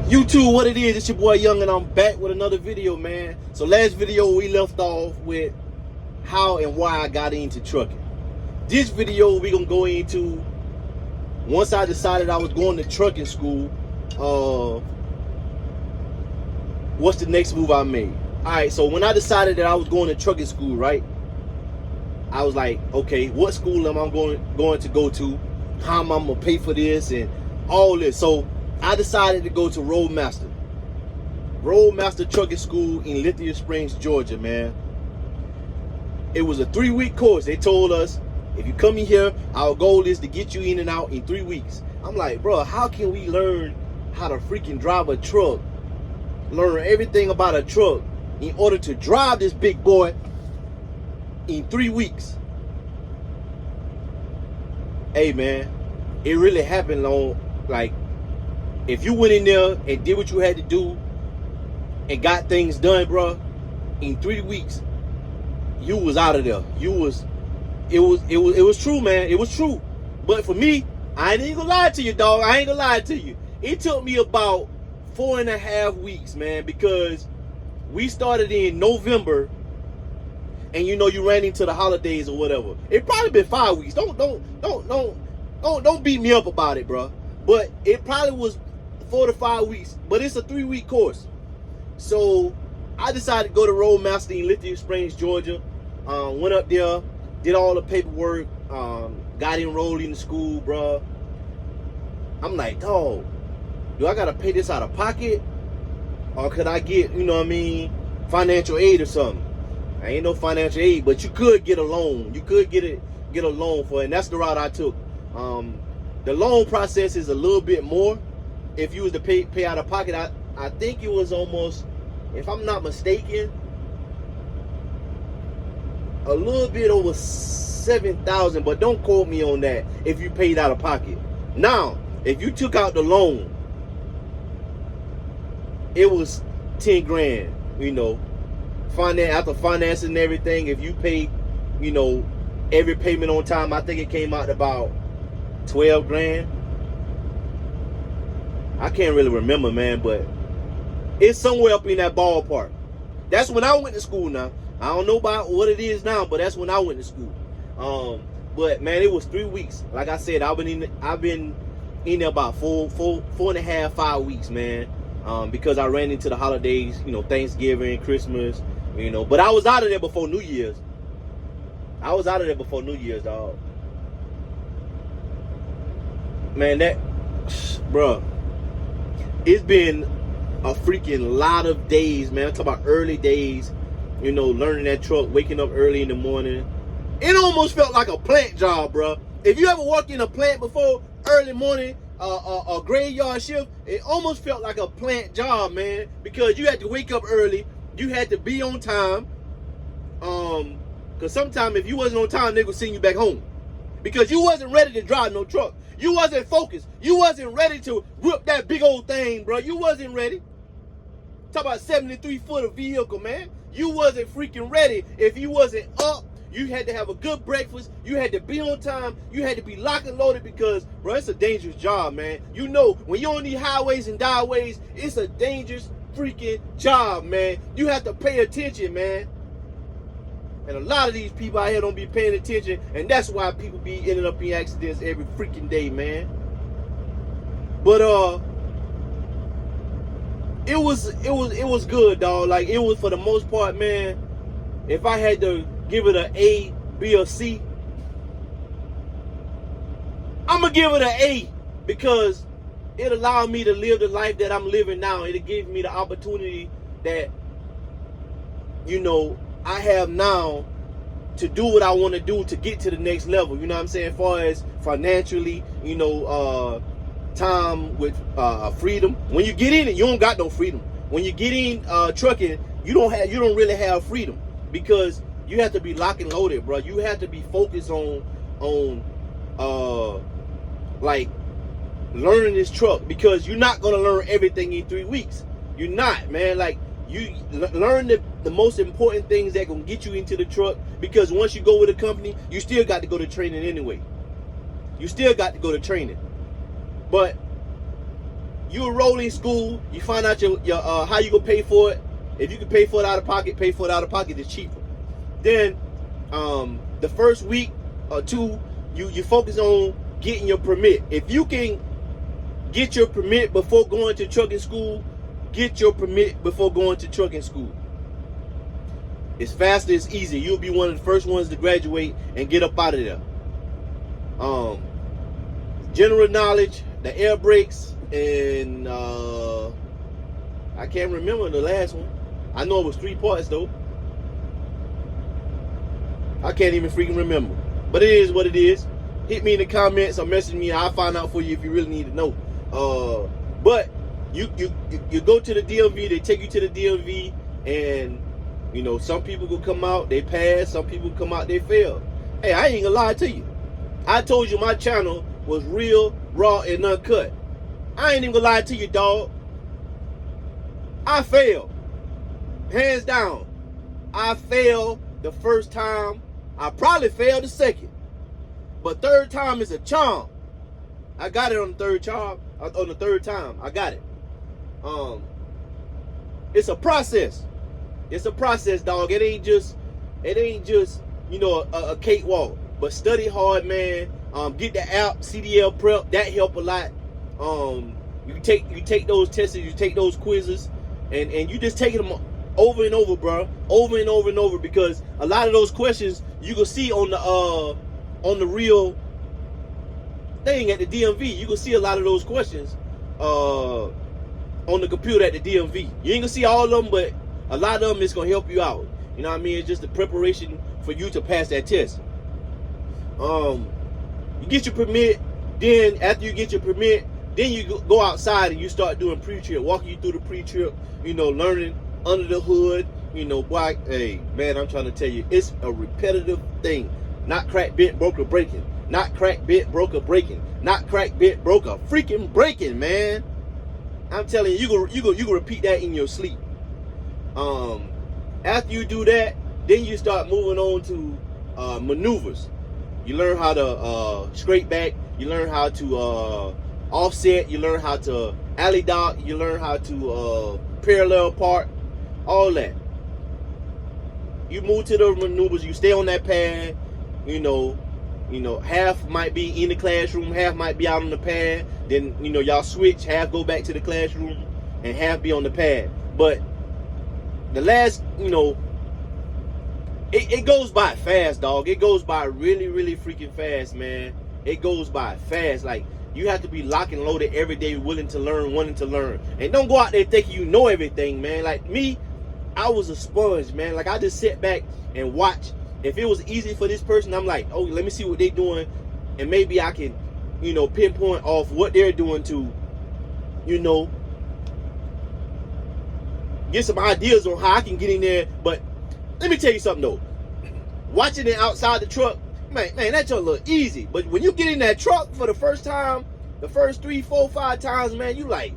YouTube, what it is, it's your boy Young and I'm back with another video, man. So last video we left off with how and why I got into trucking. This video we gonna go into once I decided I was going to trucking school, what's the next move I made. Alright, so when I decided that I was going to trucking school, right, I was like, okay, what school am I going to go to? How am I gonna pay for this and all this? So I decided to go to Roadmaster Trucking School in Lithia Springs, Georgia, man. It was a 3-week course. They told us, if you come in here, our goal is to get you in and out in 3 weeks. I'm like, bro, how can we learn how to freaking drive a truck, learn everything about a truck in order to drive this big boy in 3 weeks? Hey, man, it really happened like, if you went in there and did what you had to do and got things done, bro, in 3 weeks, you was out of there. It was true, man. It was true. But for me, I ain't gonna lie to you, dog. I ain't gonna lie to you. It took me about 4.5 weeks, man, because we started in November, and you know you ran into the holidays or whatever. It probably been 5 weeks. Don't beat me up about it, bro. But it probably was 4 to 5 weeks, but it's a 3-week course. So I decided to go to Roadmaster in Lithia Springs, Georgia. Went up there, did all the paperwork, got enrolled in the school, bro. I'm like, dog, do I gotta pay this out of pocket, or could I get, you know what I mean, financial aid or something? I ain't no financial aid, but you could get a loan. You could get a loan for it, and that's the route I took. The loan process is a little bit more. If you was to pay out of pocket, I think it was almost, if I'm not mistaken, a little bit over $7,000, but don't quote me on that if you paid out of pocket. Now, if you took out the loan, it was 10 grand, you know, after financing and everything. If you pay, you know, every payment on time, I think it came out to about 12 grand. I can't really remember, man, but it's somewhere up in that ballpark. That's when I went to school. Now I don't know about what it is now, but that's when I went to school. But man, it was 3 weeks. Like I said, I've been in there about 4.5, 5 weeks, man. Because I ran into the holidays, you know, Thanksgiving, Christmas, you know. But I was out of there before New Year's. Dog. Man, bruh, it's been a freaking lot of days, man. I'm talking about early days, you know, learning that truck, waking up early in the morning. It almost felt like a plant job, bro. If you ever worked in a plant before, early morning, a graveyard shift, it almost felt like a plant job, man, because you had to wake up early, you had to be on time, because sometimes if you wasn't on time, they would send you back home, because you wasn't ready to drive no truck. You wasn't focused. You wasn't ready to whip that big old thing, bro. You wasn't ready. Talk about 73-foot of vehicle, man. You wasn't freaking ready. If you wasn't up, you had to have a good breakfast. You had to be on time. You had to be locked and loaded because, bro, it's a dangerous job, man. You know, when you're on these highways and byways, it's a dangerous freaking job, man. You have to pay attention, man. And a lot of these people out here don't be paying attention, and that's why people be ending up in accidents every freaking day, man. But it was good, dog. Like, it was, for the most part, man. If I had to give it an A, B, or C, I'm gonna give it an A, because it allowed me to live the life that I'm living now. It gave me the opportunity that, you know, I have now to do what I want to do to get to the next level. You know what I'm saying? As far as financially, you know, time with freedom. When you get in it, you don't got no freedom. When you get in trucking, you don't really have freedom, because you have to be locked and loaded, bro. You have to be focused on like learning this truck, because you're not gonna learn everything in 3 weeks. You're not, man. Like, you learn the most important things that gonna get you into the truck, because once you go with a company, you still got to go to training anyway. You still got to go to training. But you enroll in school, you find out your how you gonna pay for it. If you can pay for it out of pocket, pay for it out of pocket. It's cheaper. Then the first week or two, you focus on getting your permit. If you can get your permit before going to trucking school, get your permit before going to trucking school. It's faster, it's easy. You'll be one of the first ones to graduate and get up out of there. General knowledge, the air brakes, and I can't remember the last one. I know it was 3 parts though. I can't even freaking remember. But it is what it is. Hit me in the comments or message me. I'll find out for you if you really need to know. But you go to the DMV. They take you to the DMV, and you know some people will come out, they pass. Some people come out, they fail. Hey, I ain't gonna lie to you. I told you my channel was real, raw, and uncut. I ain't even gonna lie to you, dog. I failed. Hands down. I failed the first time. I probably failed the second. But third time is a charm. I got it on the third charm. On the third time, I got it. It's a process. It's a process, dog. It ain't just you know a cakewalk. But study hard, man. Get the app, CDL Prep. That help a lot. You take those tests, you take those quizzes, and you just take them over and over, bro. Over and over and over, because a lot of those questions you can see on the real thing at the DMV. You can see a lot of those questions on the computer at the DMV. You ain't gonna see all of them, but a lot of them is gonna help you out. You know what I mean? It's just the preparation for you to pass that test. You get your permit. Then after you get your permit, then you go outside and you start doing pre-trip, walking you through the pre-trip. You know, learning under the hood. You know, boy, hey man, I'm trying to tell you, it's a repetitive thing. Not crack, bent, broke, or breaking. Not crack, bent, broke, or breaking. Not crack, bent, broke, or freaking breaking, man. I'm telling you, you go repeat that in your sleep. After you do that, then you start moving on to maneuvers. You learn how to scrape back. You learn how to offset. You learn how to alley dock. You learn how to parallel park. All that. You move to the maneuvers. You stay on that pad. You know, half might be in the classroom, half might be out on the pad. Then, you know, y'all switch. Half go back to the classroom, and half be on the pad. But the last, you know, it goes by fast, dog. It goes by really, really freaking fast, man. It goes by fast. Like, you have to be locked and loaded every day, willing to learn, wanting to learn. And don't go out there thinking you know everything, man. Like me, I was a sponge, man. Like, I just sit back and watch. If it was easy for this person, I'm like, oh, let me see what they're doing. And maybe I can, you know, pinpoint off what they're doing to, you know, get some ideas on how I can get in there. But let me tell you something, though. Watching it outside the truck, man, that junk look easy. But when you get in that truck for the first time, the first 3, 4, 5 times, man, you like,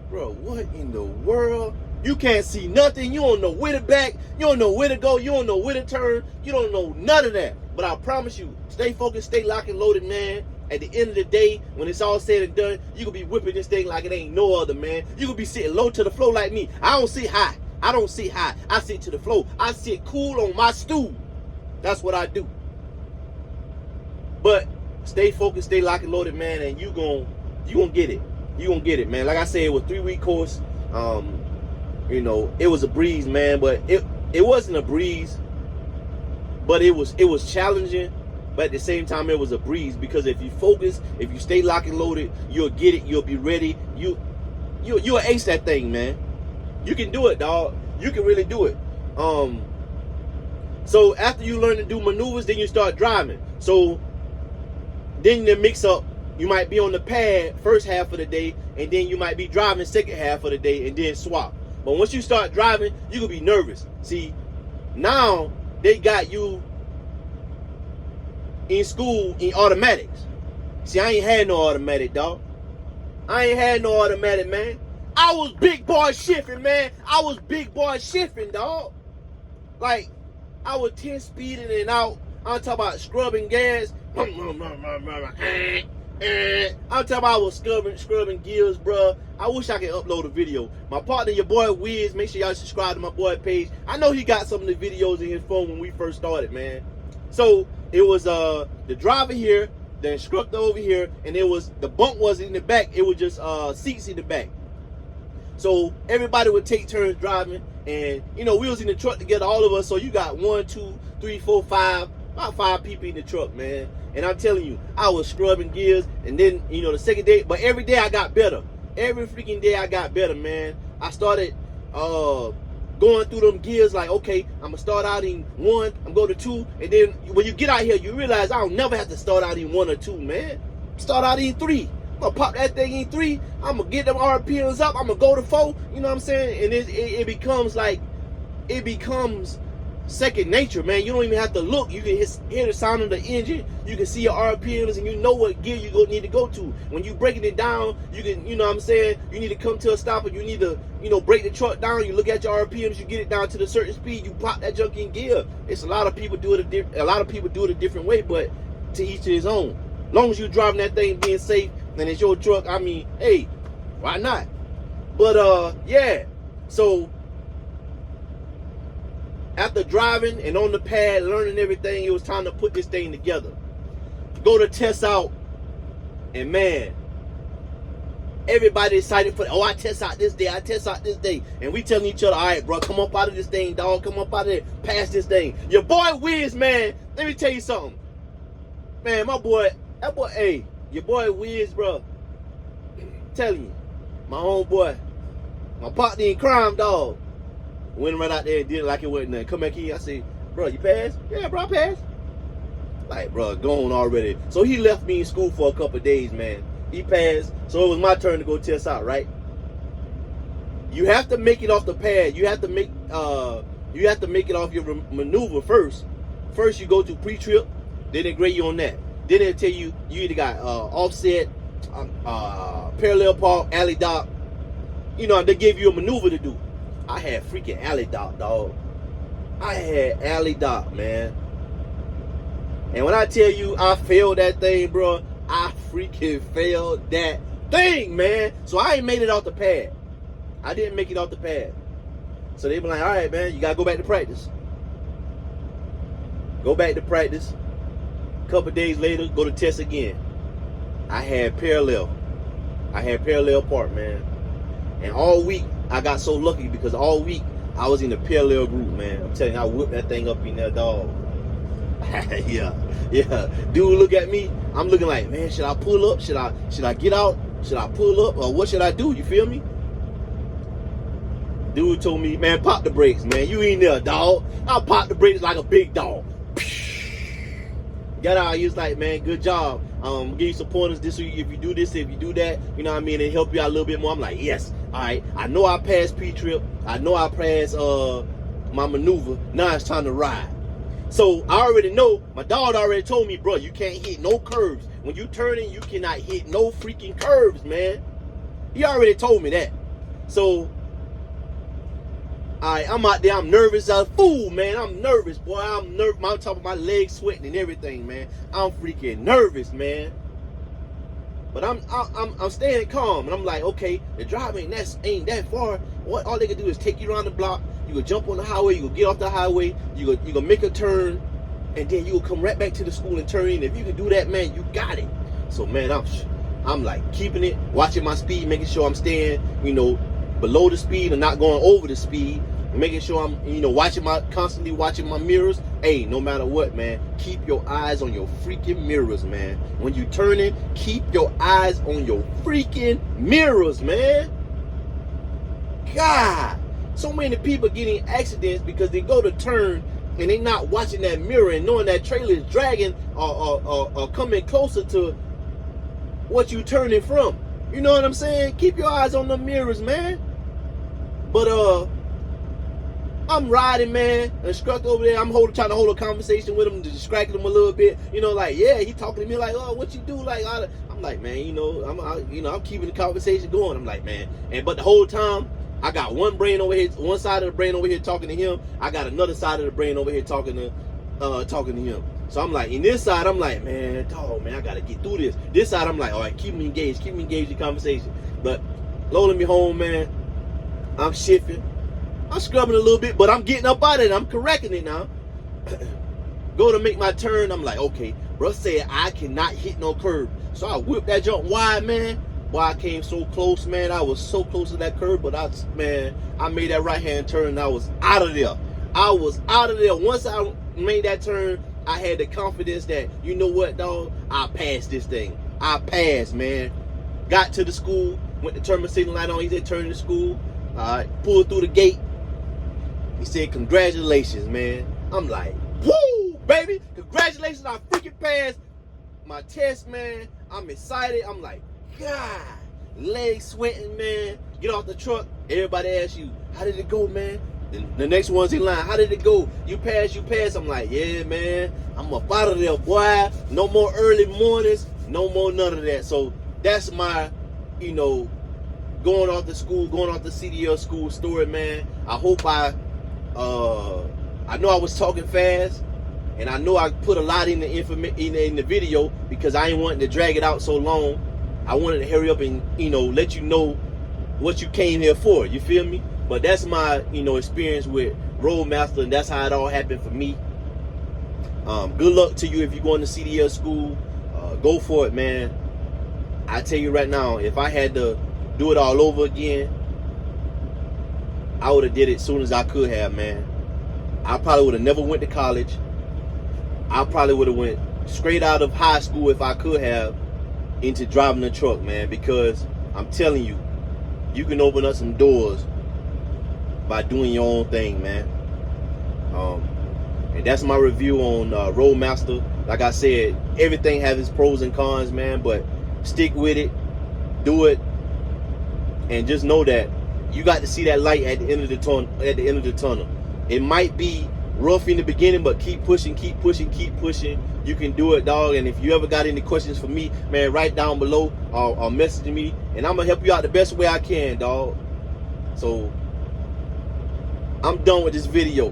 bro, what in the world? You can't see nothing. You don't know where to back. You don't know where to go. You don't know where to turn. You don't know none of that. But I promise you, stay focused, stay locked and loaded, man. At the end of the day, when it's all said and done, you could be whipping this thing like it ain't no other, man. You could be sitting low to the floor like me. I don't sit high. I don't sit high. I sit to the floor. I sit cool on my stool. That's what I do. But stay focused, stay locked and loaded, man, and you gonna get it. You gonna get it, man. Like I said, it was a 3-week course. You know, it was a breeze, man, but it wasn't a breeze, but it was challenging. But at the same time, it was a breeze, because if you focus, if you stay locked and loaded, you'll get it. You'll be ready. You'll ace that thing, man. You can do it, dog. You can really do it. So after you learn to do maneuvers, then you start driving. So then the mix up, you might be on the pad first half of the day, and then you might be driving second half of the day, and then swap. But once you start driving, you gonna be nervous. See, now they got you in school in automatics. See, I ain't had no automatic, dog. I ain't had no automatic, man. I was big boy shifting, man. I was big boy shifting, dog. Like, I was 10 speeding and out. I'm talking about scrubbing gas. I'm talking about I was scrubbing gears, bro. I wish I could upload a video. My partner, your boy Wiz, make sure y'all subscribe to my boy page. I know he got some of the videos in his phone when we first started, man. So it was the driver here, the instructor over here, and it was the bunk was in the back. It was just seats in the back. So everybody would take turns driving, and you know, we was in the truck together, all of us. So you got 1, 2, 3, 4, 5, about 5 people in the truck, man. And I'm telling you, I was scrubbing gears, and then, you know, the second day, but every day I got better. Every freaking day I got better, man. I started going through them gears like, okay, I'm gonna start out in 1, I'm going to 2, and then when you get out here, you realize I don't never have to start out in 1 or 2, man. Start out in 3. I'm gonna pop that thing in 3. I'm gonna get them RPMs up. I'm gonna go to 4. You know what I'm saying? And it becomes like, it becomes second nature, man. You don't even have to look. You can hear the sound of the engine. You can see your RPMs, and you know what gear you need to go to. When you breaking it down, you can, you know what I'm saying, you need to come to a stop, and you need to, you know, break the truck down. You look at your RPMs, you get it down to the certain speed, you pop that junk in gear. It's a lot of people do it a different way, but to each his own. As long as you're driving that thing being safe, and it's your truck, I mean, hey, why not? But yeah. So after driving and on the pad, learning everything, it was time to put this thing together. Go to test out, and man, everybody excited for, oh, I test out this day, I test out this day. And we telling each other, all right, bro, come up out of this thing, dog, come up out of it, pass this thing. Your boy Wiz, man, let me tell you something. Man, hey, your boy Wiz, bro, telling you, my homeboy, my partner in crime, dog, went right out there and did it like it wasn't nothing. Come back here, I said, bro, you passed? Yeah, bro, I passed. Like, bro, gone already. So he left me in school for a couple of days, man. He passed, so it was my turn to go test out, right? You have to make it off the pad. You have to make it off your maneuver first. First, you go to pre-trip, then they grade you on that. Then they tell you either got offset, parallel park, alley dock. You know, they give you a maneuver to do. I had freaking alley dock, dog. I had alley dock, man. And when I tell you I failed that thing, bro, I freaking failed that thing, man. So I ain't made it off the pad. I didn't make it off the pad. So they be like, all right, man, you gotta go back to practice. Go back to practice. A couple days later, go to test again. I had parallel park, man. And all week, I got so lucky because all week, I was in the parallel group, man. I'm telling you, I whipped that thing up in there, dog. yeah. Dude, look at me. I'm looking like, man, should I pull up? Should I get out? Should I pull up? Or what should I do? You feel me? Dude told me, man, pop the brakes, man. You ain't there, dog. I'll pop the brakes like a big dog. Got out, he was like, man, good job. Give you some pointers this week. If you do this, if you do that, you know what I mean, and help you out a little bit more. I'm like, yes. All right. I know I passed pre-trip. I know I passed my maneuver. Now it's time to ride. So I already know, my dog already told me, bro, you can't hit no curves. When you turning, you cannot hit no freaking curves, man. He already told me that. So, I'm out there, I'm nervous as a fool, man. I'm nervous, boy. I'm nervous. I'm talking my legs sweating and everything, man. I'm freaking nervous, man. But I'm staying calm, and I'm like, okay, the drive ain't that far. What all they can do is take you around the block. You can jump on the highway. You can get off the highway. You can make a turn, and then you will come right back to the school and turn in. If you can do that, man, you got it. So, man, I'm like keeping it, watching my speed, making sure I'm staying, you know, below the speed and not going over the speed. Making sure I'm, you know, constantly watching my mirrors. Hey, no matter what, man, keep your eyes on your freaking mirrors, man. When you turning, keep your eyes on your freaking mirrors, man. God, so many people getting accidents because they go to turn and they not watching that mirror and knowing that trailer is dragging or coming closer to what you turning from. You know what I'm saying? Keep your eyes on the mirrors, man. But I'm riding, man. The instructor over there, I'm trying to hold a conversation with him to distract him a little bit. You know, like, yeah, he talking to me like, oh, what you do? Like, I'm like, man, you know, I'm keeping the conversation going. I'm like, man, but the whole time, I got one side of the brain over here talking to him. I got another side of the brain over here talking to him. So I'm like, in this side, I'm like, man, dog, man, I gotta get through this. This side, I'm like, all right, keep me engaged in conversation. But lo and behold, man, I'm shifting. I'm scrubbing a little bit, but I'm getting up out of it. I'm correcting it now. Go to make my turn. I'm like, okay, bro said I cannot hit no curb. So I whipped that jump wide, man. Boy, I came so close, man. I was so close to that curb, but I made that right hand turn and I was out of there. I was out of there. Once I made that turn, I had the confidence that, you know what, dog? I passed this thing. I passed, man. Got to the school, went to turn my signal light on. He said, turn to school. Pulled through the gate. He said, congratulations, man. I'm like, woo, baby. Congratulations, I freaking passed my test, man. I'm excited. I'm like, God, legs sweating, man. Get off the truck. Everybody asks you, how did it go, man? The next one's in line. How did it go? You passed. I'm like, yeah, man. I'm up out of there, boy. No more early mornings. No more none of that. So that's my, going off to school, going off to CDL School story, man. I hope I know I was talking fast, and I know I put a lot in the video because I ain't wanting to drag it out so long. I wanted to hurry up and, let you know what you came here for. You feel me? But that's my, experience with Roadmaster, and that's how it all happened for me. Good luck to you if you're going to CDL School. Go for it, man. I tell you right now, if I had to do it all over again, I would have did it as soon as I could have, man. I probably would have never went to college. I probably would have went straight out of high school if I could have into driving a truck, man, because I'm telling you, you can open up some doors by doing your own thing, man. And that's my review on Roadmaster. Like I said, everything has its pros and cons, man, but stick with it, do it, and just know that you got to see that light at the end of the tunnel. It might be rough in the beginning, but keep pushing. You can do it, dog. And if you ever got any questions for me, man, write down below or message me, and I'm gonna help you out the best way I can, dog. So I'm done with this video,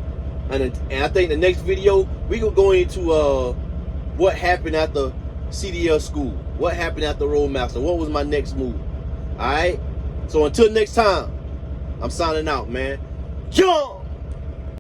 and I think the next video we gonna go into what happened after CDL School, what happened after Roadmaster, what was my next move. All right. So until next time, I'm signing out, man. Jump.